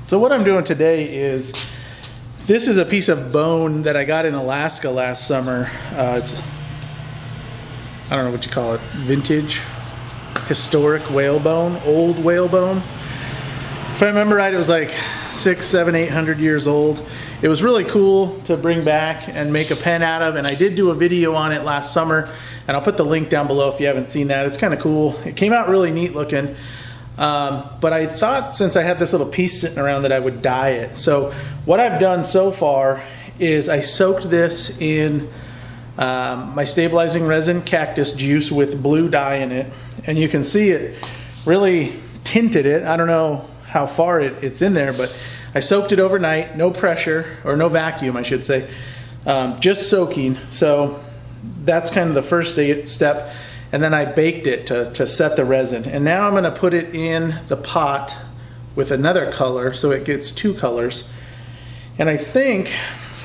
So what I'm doing today is, this is a piece of bone that I got in Alaska last summer. It's, I don't know what you call it, vintage, historic whalebone, old whalebone. If I remember right, it was like 600, 700, 800 years old. It was really cool to bring back and make a pen out of, and I did do a video on it last summer, and I'll put the link down below if you haven't seen that. It's kind of cool. It came out really neat looking. But I thought since I had this little piece sitting around that I would dye it. So what I've done so far is I soaked this in my stabilizing resin cactus juice with blue dye in it, and you can see it really tinted it. I don't know how far it's in there, but I soaked it overnight, no pressure, or no vacuum I should say, just soaking. So that's kind of the first step. And then I baked it to set the resin. And now I'm gonna put it in the pot with another color, so it gets two colors. And I think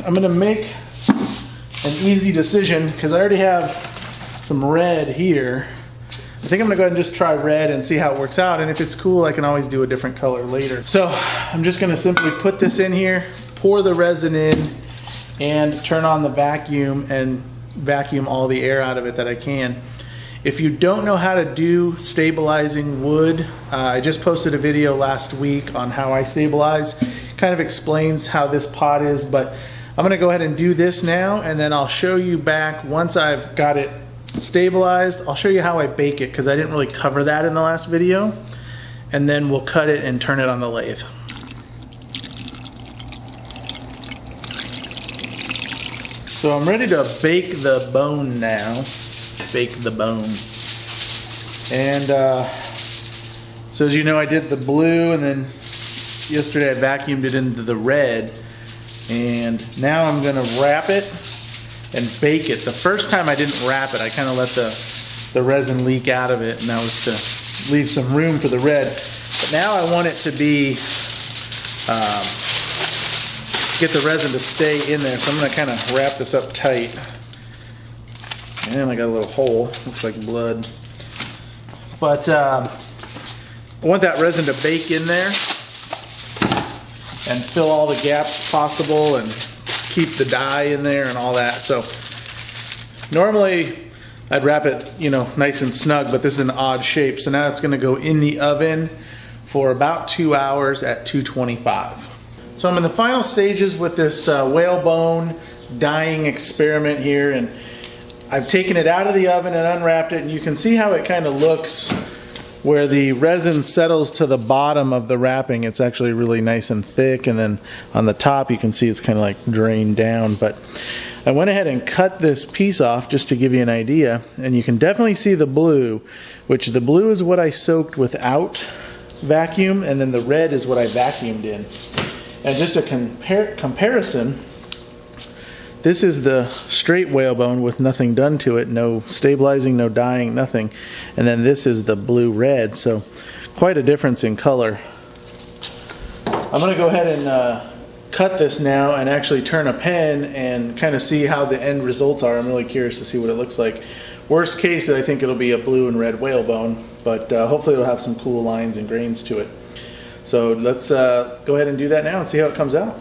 I'm gonna make an easy decision, because I already have some red here. I think I'm gonna go ahead and just try red and see how it works out. And if it's cool, I can always do a different color later. So I'm just gonna simply put this in here, pour the resin in, and turn on the vacuum and vacuum all the air out of it that I can. If you don't know how to do stabilizing wood, I just posted a video last week on how I stabilize. Kind of explains how this pot is, but I'm gonna go ahead and do this now, and then I'll show you back once I've got it stabilized. I'll show you how I bake it, because I didn't really cover that in the last video. And then we'll cut it and turn it on the lathe. So I'm ready to bake the bone now. Bake the bone. And so as you know, I did the blue, and then yesterday I vacuumed it into the red, and now I'm gonna wrap it and bake it. The first time I didn't wrap it, I kind of let the resin leak out of it, and that was to leave some room for the red. But now I want it to be get the resin to stay in there, so I'm gonna kind of wrap this up tight. And I got a little hole, looks like blood. But I want that resin to bake in there and fill all the gaps possible and keep the dye in there and all that. So normally I'd wrap it, you know, nice and snug, but this is an odd shape. So now it's gonna go in the oven for about 2 hours at 225. So I'm in the final stages with this whalebone dyeing experiment here, and I've taken it out of the oven and unwrapped it, and you can see how it kind of looks where the resin settles to the bottom of the wrapping. It's actually really nice and thick, and then on the top you can see it's kind of like drained down. But I went ahead and cut this piece off just to give you an idea, and you can definitely see the blue, which the blue is what I soaked without vacuum, and then the red is what I vacuumed in. And just a comparison, this is the straight whalebone with nothing done to it, no stabilizing, no dyeing, nothing. And then this is the blue-red, so quite a difference in color. I'm gonna go ahead and cut this now and actually turn a pen and kind of see how the end results are. I'm really curious to see what it looks like. Worst case, I think it'll be a blue and red whalebone, but hopefully it'll have some cool lines and grains to it. So let's go ahead and do that now and see how it comes out.